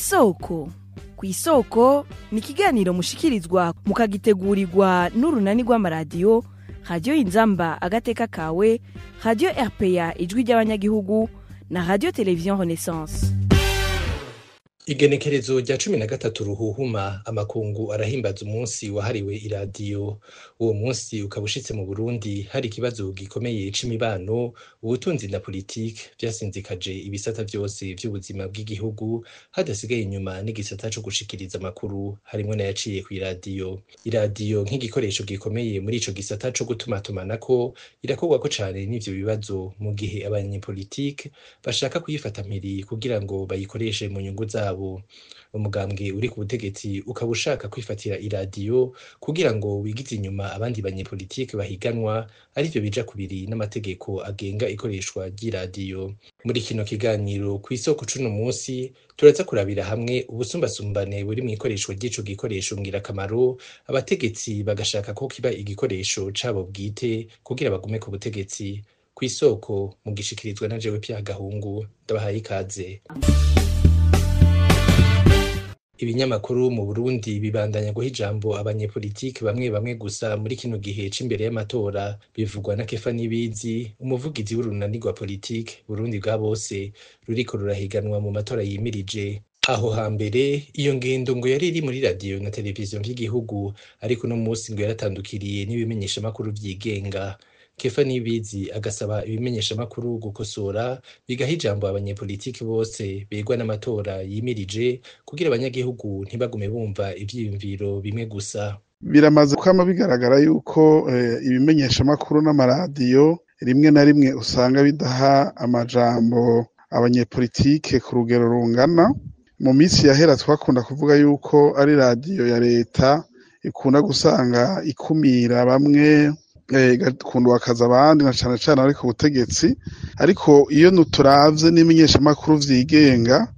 kw'isoko. Kw'isoko ni ikiganiro mushikirizwa mukagitegurirwa n'urunani rw'amaradiyo Radio Inzamba agateka kawe, Radio RPA ijwi ry'abanyagihugu na Radio Television Renaissance. Igenekerezo rya 13 ruhuhuma amakungu arahimbaza umunsi wahariwe iradiyo. Uwo munsi ukabushitse mu Burundi hari ikibazo gikomeye c'imibano, ubutunzi na politike vyasinzikaje ibisata vyose vy'ubuzima bw'igihugu, hadasigaye inyuma n'igisata co gushikiriza amakuru harimwo nayaciye kw'iradiyo. Iradiyo nk'igikoresho gikomeye muri ico gisata co gutumatumanako irakorwako cane n'ivyo bibazo, mu gihe abanyepolitike bashaka kuyifata mpiri kugira ngo bayikoreshe mu nyungu zabo. Umugambwe uri ku butegetsi ukaba ushaka kwifatira iradiyo kugira ngo wigize inyuma abandi banyepolitike bahiganwa, arivyo bija kubiri n'amategeko agenga ikoreshwa ry'iradiyo. Muri kino kiganiro kw'isoko c'uno munsi turaza kurabira hamwe ubusumbasumbane buri mw'ikoreshwa ry'ico gikoresho ngirakamaro, abategetsi bagashaka ko kiba igikoresho cabo bwite kugira bagume ku butegetsi. Kw'isoko mugishikirizwa na jewe Pierre Gahungu, ndabahaye ikaze. Ibinyamakuru mu Burundi bibandanya guha ijambo abanyepolitike bamwe bamwe gusa muri kino gihe c'imbere y'amatora, bivugwa na Kefa Nibizi, umuvugizi w'urunani rwa politike Burundi bwa bose ruriko rurahiganwa mu matora yimirije. Aho hambere iyo ngendo ngo yari iri muri radio na televiziyo vy'igihugu, ariko no munsi ngo yaratandukiriye n'ibimenyeshamakuru vyigenga. Kefa Nibizi agasaba ibimenyeshamakuru gukosora bigaha ijambo abanyepolitiki bose begwa n'amatora yimirije kugira abanyagihugu ntibagume bumva ivyiyumviro bimwe gusa. Biramaze kwama bigaragara yuko ibimenyeshamakuru n'amaradiyo rimwe na rimwe usanga bidaha amajambo abanyepolitike ku rugero rungana. Mu minsi yahera twakunda kuvuga yuko ari radiyo ya leta ikunda gusanga ikumira bamwe, igakunda wakaza abandi na cane cane ari ku butegetsi, ariko iyo nuturavye n'imenyeshamakuru vyigenga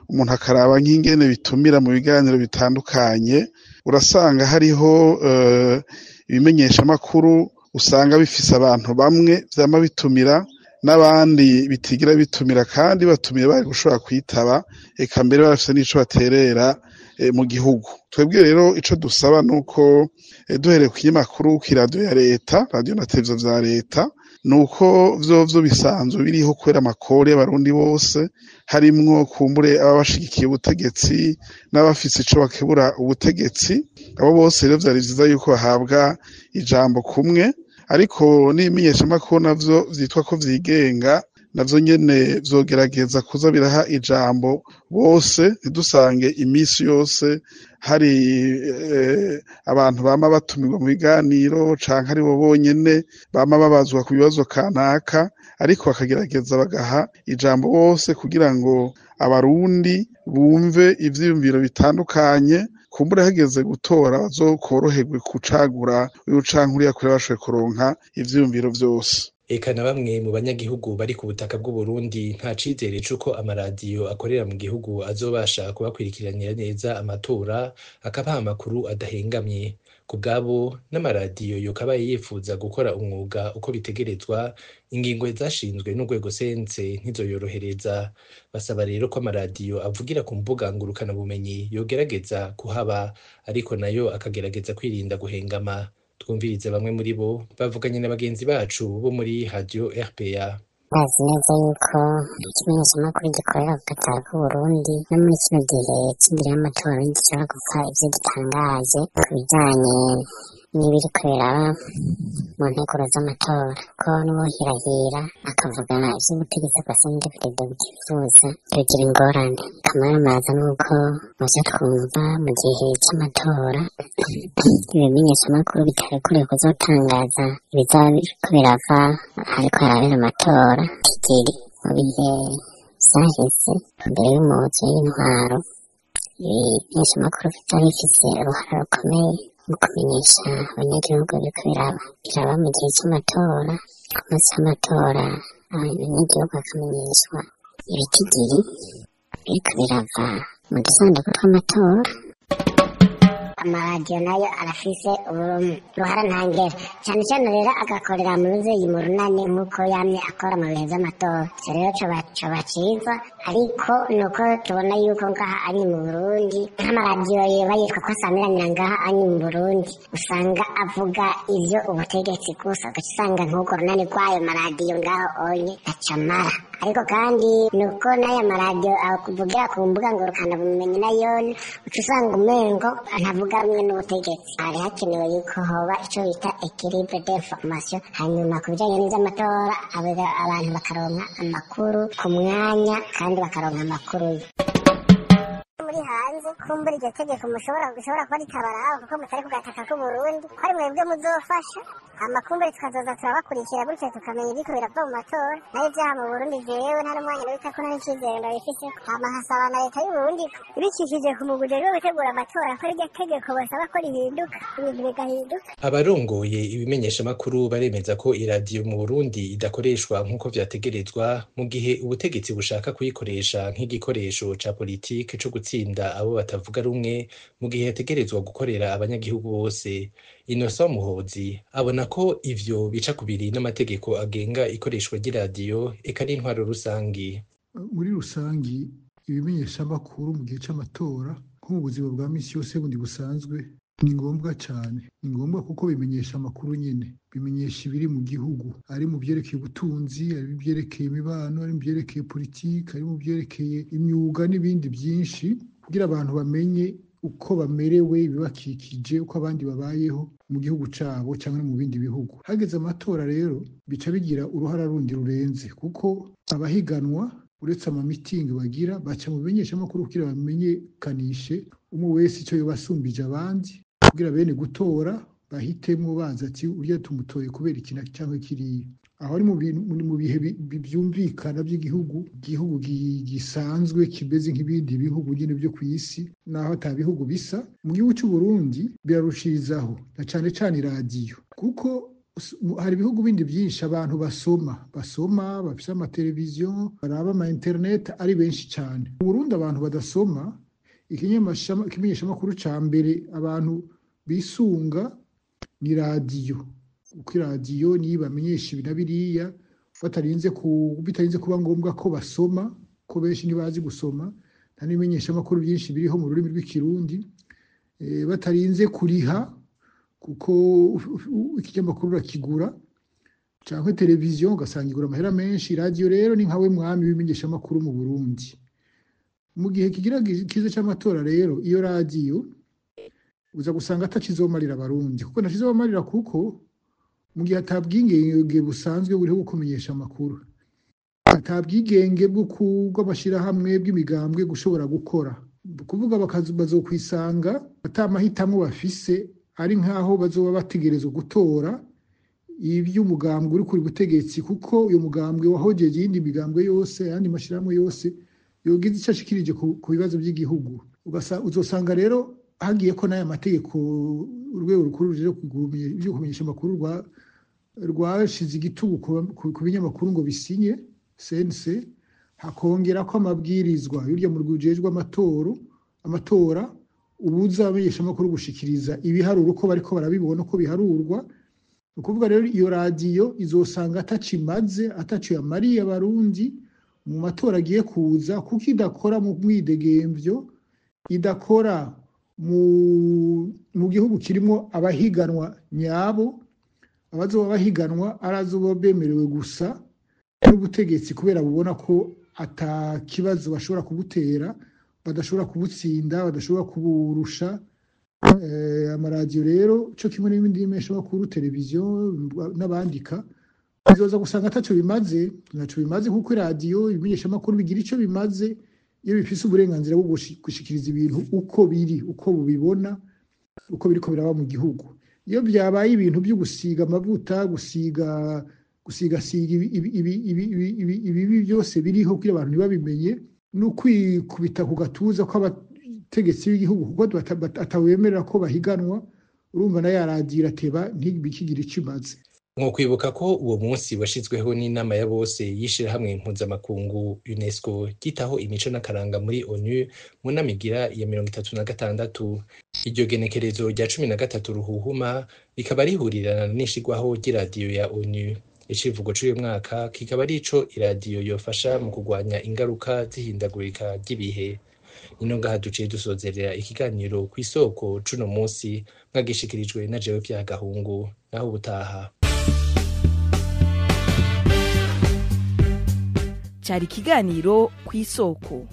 umuntu akaraba nk'ingene bitumira mu biganiro bitandukanye, urasanga hariho ibimenyeshamakuru usanga bifise abantu bamwe vyama bitumira n'abandi bitigira bitumira, kandi batumiye bari gushobora kwitaba, eka mbere barafise n'ico baterera mu gihugu. Twebwe rero ico dusaba nuko duhereye ku kinyamakuru kw'iradiyo ya leta, radiyo na televiziyo vya leta, nuko vyovyo bisanzwe biriho kubera amakori y'abarundi bose, harimwo kumbure aba bashigikiye ubutegetsi n'abafise ico bakebura ubutegetsi. Abo bose rero vyari vyiza yuko bahabwa ijambo kumwe, ariko n'ibimenyeshamakuru navyo vyitwa ko vyigenga navyo nyene vyogerageza kuza biraha ijambo bose, ntidusange imisi yose hari abantu bama batumirwa mu biganiro canke ari bo bonyene bama babazwa ku bibazo kanaka, ariko bakagerageza bagaha ijambo bose kugira ngo abarundi bumve ivyiyumviro bitandukanye, kumbure hageze gutora bazokoroherwe kucagura uyu canke uriya kure bashoboye kuronka ivyiyumviro vyose. Eka na bamwe mu banyagihugu bari ku butaka bw'u Burundi nta cizere c'uko amaradiyo akorera mu gihugu azobasha kubakurikiranira neza amatora, akabaha amakuru adahengamye. Ku bwabo n'amaradiyo yokabaye yifuza gukora umwuga uko bitegerezwa, ingingo zashinzwe n'urwego sense ntizoyorohereza. Basaba rero ko amaradiyo avugira ku mbuga ngurukana bumenyi yogerageza kuhaba, ariko nayo akagerageza kwirinda guhengama. Twumvirize bamwe muri bo bavuganye na bagenzi bacu bo muri Radio RPA. Bazi neza yuko ikimenyeshamakuru gikorera ku gataka k'Uburundi no muri kino gihe c'imbere y'amatora gishobora gukora ivyo gitangaje ku bijanye n'ibiriko biraba mu nteguro z'amatora, ko n'uwohirahira akavugana ivy'ubutegetsi agasanga perezida butifuza yogira ingorane. Akamaramaza nuko muzo twumva mu gihe c'amatora ibimenyeshamakuru bitarekuriwe kuzotangaza ibizaba biriko birava hariko harabera amatora kigeri mu bihe vyahise imbere y'umuzi w'intwaro. Ibimenyeshamakuru vyari bifise uruhara rukomeye mu kumenyesha abanyagihugu biriko biraba mu gihe c'amatora. Ku munsi w'amatora abanyagihugu bakamenyeshwa ibitigiri biriko birava mu dusanduku tw'amatora. amaradiyo nayo arafise uruhara ntangere cyane cyane rero agakorera mu nzego mu runani nk'uko yamye akora mu bihe by'amatora. Icyo rero coba ciza, ariko nuko tubona yuko ngaha ari mu Burundi nk'amaradiyo yoba yitwa ko asamiranira ngaha ari mu Burundi usanga avuga ivyo ubutegetsi gusa, ugaca usanga nk'urwo runani rw'ayo maradiyo ngaho onye ntacamara. Ariko kandi nuko n'aya maradiyo akuvugira ku mbuga ngurukanabumenyi nayo uca usanga umengo ntavuga rumwe n'ubutegetsi. Hari hakenewe yuko hoba ico bita équilibre d'information, hanyuma ku bijanye n'ivy'amatora abantu bakaronka amakuru ku mwanya kandi bakaronka amakuru muri hanze. Kumbura iryo tegeko mushobora kuba ritabaraho kuko mutari kugataka k'Uburundi ko ari mwebwe muzofasha amakumbure tukazoza turabakurikira gutyo tukamenya ibiko birava mu matora. Nayo vyaha mu Burundi jewe nta n'umwanya nabita ko nari icizere ndabifise, hama nkasaba na leta y'Uburundi ibicishije ku muguje rwo gutegura amatora ko iryo tegeko basaba ko rihinduka, ibintu bigahinduka. Abarongoye ibimenyeshamakuru baremeza ko iradiyo mu Burundi idakoreshwa nk'uko vyategerezwa, mu gihe ubutegetsi bushaka kuyikoresha nk'igikoresho ca politike co gutsinda abo batavuga rumwe, mu gihe yategerezwa gukorera abanyagihugu bose. Innocent Muhozi abona ko ivyo bica kubiri n'amategeko agenga ikoreshwa ry'iradiyo eka n'intwaro rusangi. Muri rusangi ibimenyeshamakuru mu gihe c'amatora nko mu buzima bwa misi yose bundi busanzwe ni ngombwa cyane. Ni ngombwa kuko bimenyesha amakuru nyene, bimenyesha ibiri mu gihugu, ari mu vyerekeye ubutunzi, ari mu vyerekeye imibano, ari mu vyerekeye politike, ari mu vyerekeye imyuga n'ibindi byinshi, kugira abantu bamenye uko bamerewe, bibakikije, uko abandi babayeho mu gihugu cabo cyangwa mu bindi bihugu. Hageze amatora rero bica bigira uruhara rundi rurenze, kuko abahiganwa uretse amamitingi bagira baca mu bimenyeshamakuru kugira bamenyekanishe umwe wese icyo yobasumbije abandi, kugira bene gutora bahitemwo baza ati urya tumutoye kubera ikintu cyangwa kiriya. Aho ari mu bihe byumvikana by'igihugu gisanzwe kimeze nk'ibindi bihugu nyine byo ku isi, naho ata bihugu bisa. Mu gihugu cy'u Burundi birarushirizaho na cane cane iradiyo, kuko hari ibihugu bindi byinshi abantu basoma bafise amateleviziyo, baraba ama internet ari benshi cyane. Mu Burundi abantu badasoma, ikimenyeshamakuru ca mbere abantu bisunga ni radiyo, kuko iradiyo niyo bamenyesha ibi na biriya bitarinze kuba ngombwa ko basoma, ko benshi ntibazi gusoma. Nta n'ibimenyeshamakuru byinshi biriho mu rurimi rw'ikirundi batarinze kuriha, kuko ikinyamakuru urakigura cyangwa televiziyo ugasanga igura amahera menshi. Radiyo rero ni nkawe mwami w'ibimenyeshamakuru mu Burundi. Mu gihe kigira kiza cy'amatora rero iyo radiyo uza gusanga atakizomarira abarundi, kuko ntakizomarira, kuko mu gihe atabwigenge busanzwe buriho gukomenyesha amakuru, atabwigenge bw'amashirahamwe bw'imigambwe gushobora gukora, kuvuga bazokwisanga atamahitamo bafise, ari nkaho bazoba bategerezwa gutora ivy'umugambwe uri kuri butegetsi, kuko uyo mugambwe wahojeje iyindi migambwe yose, ayandi mashirahamwe yose yogize icyo ashikirije ku bibazo by'igihugu. Uzosanga rero hagiye ko n'aya mategeko urwego rukuru ruje kumenyesha amakuru rwashize igitugu ku binyamakuru ngo bisinye CNC, hakongera ko amabwirizwa y'urya mu rwujejwe amatora ubuza abamenyesha amakuru gushikiriza ibiharuro uko bariko barabibona uko biharurwa. Ukuvuga rero iyo radiyo izosanga ataco yamariye abarundi mu matora agiye kuza, kuko idakora mu mwidegemvyo, idakora mu gihugu kirimo abahiganwa nyabo. Abazoba bahiganwa arazoba bemerewe gusa n'ubutegetsi, kubera bubona ko ata kibazo bashobora kubutera, badashobora kubutsinda, badashobora kuburusha. Amaradiyo rero cyo kimwe n'ibindi bimenyeshamakuru, televiziyo n'abandika, bizoza gusanga ataco bimaze, kuko iradiyo ibimenyeshamakuru bigira ico bimaze iyo bifise uburenganzira bwo gushikiriza ibintu uko biri, uko bubibona, uko biriko biraba mu gihugu. Iyo byabaye ibintu byo gusiga amavuta, gusiga ibi byose biriho kugira abantu ntibabimenye, no kwikubita ku gatuza kw'abategetsi b'igihugu, kuko atawemerera ko bahiganwa, urumva na ya radiyo irateba ntibikigira ico imaze. Mwokwibuka ko uwo munsi washizweho n'inama ya bose y'ishirahamwe mpuzamakungu UNESCO ryitaho imico n'akaranga muri ONU mu nama igira ya 36. Iryo genekerezo rya 13 ruhuhuma rikaba rihurirana n'ishigwaho ry'iradiyo ya ONU. Icivugo c'uyu mwaka kikaba ari ico iradiyo yofasha mu kurwanya ingaruka z'ihindagurika ry'ibihe. Ino ngaha duciye dusozerera ikiganiro kw'isoko cuno musi mwagishikirijwe na jewe Vyagahungu. Naho ubutaha. Cari ikiganiro kw'isoko.